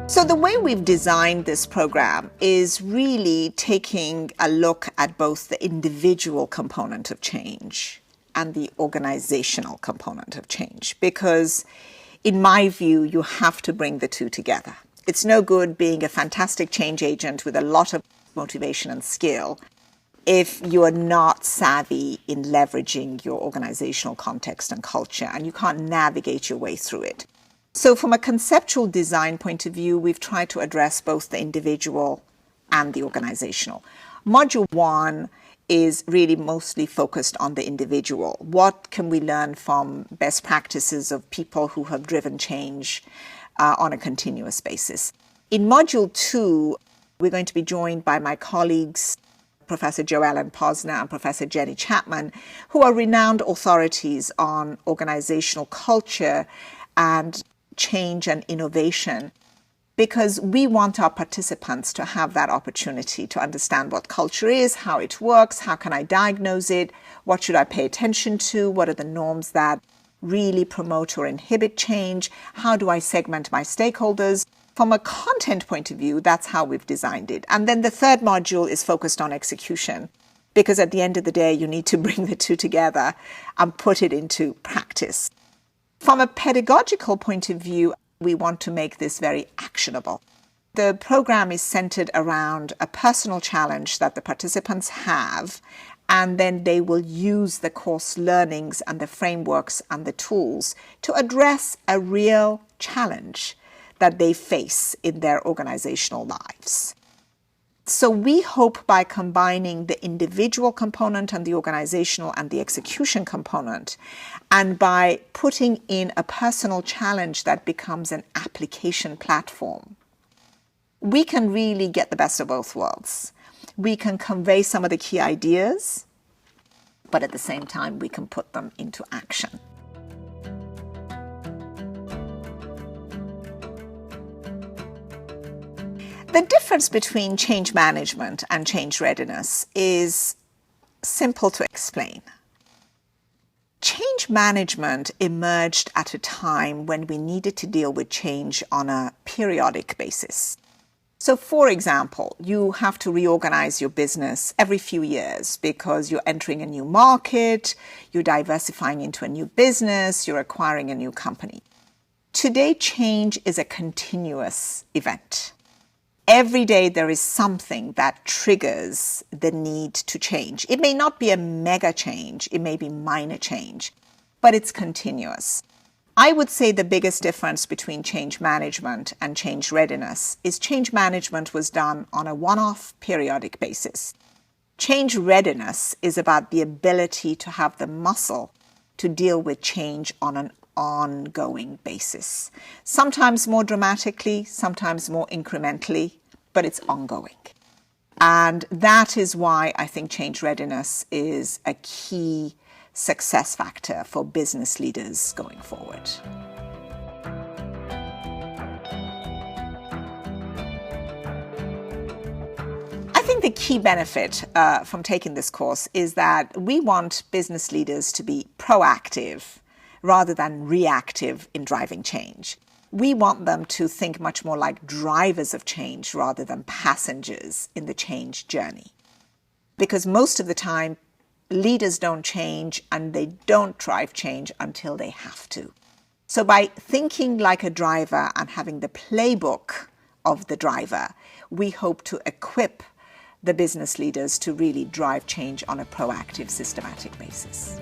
So the way we've designed this program is really taking a look at both the individual component of change and the organizational component of change, because in my view, you have to bring the two together. It's no good being a fantastic change agent with a lot of motivation and skill if you are not savvy in leveraging your organizational context and culture, and you can't navigate your way through it. So from a conceptual design point of view, we've tried to address both the individual and the organizational. Module 1 is really mostly focused on the individual. What can we learn from best practices of people who have driven change on a continuous basis? In Module 2, we're going to be joined by my colleagues, Professor Joellen Posner and Professor Jenny Chapman, who are renowned authorities on organizational culture and change and innovation, because we want our participants to have that opportunity to understand what culture is, how it works, how can I diagnose it, what should I pay attention to, what are the norms that really promote or inhibit change, how do I segment my stakeholders. From a content point of view, that's how we've designed it. And then the third module is focused on execution, because at the end of the day, you need to bring the two together and put it into practice. From a pedagogical point of view, we want to make this very actionable. The program is centered around a personal challenge that the participants have, and then they will use the course learnings and the frameworks and the tools to address a real challenge that they face in their organizational lives. So we hope by combining the individual component and the organizational and the execution component, and by putting in a personal challenge that becomes an application platform, we can really get the best of both worlds. We can convey some of the key ideas, but at the same time, we can put them into action. The difference between change management and change readiness is simple to explain. Change management emerged at a time when we needed to deal with change on a periodic basis. So, for example, you have to reorganize your business every few years because you're entering a new market, you're diversifying into a new business, you're acquiring a new company. Today, change is a continuous event. Every day there is something that triggers the need to change. It may not be a mega change, it may be minor change, but it's continuous. I would say the biggest difference between change management and change readiness is change management was done on a one-off periodic basis. Change readiness is about the ability to have the muscle to deal with change on an ongoing basis. Sometimes more dramatically, sometimes more incrementally, but it's ongoing. And that is why I think change readiness is a key success factor for business leaders going forward. I think the key benefit from taking this course is that we want business leaders to be proactive rather than reactive in driving change. We want them to think much more like drivers of change rather than passengers in the change journey. Because most of the time, leaders don't change and they don't drive change until they have to. So by thinking like a driver and having the playbook of the driver, we hope to equip the business leaders to really drive change on a proactive, systematic basis.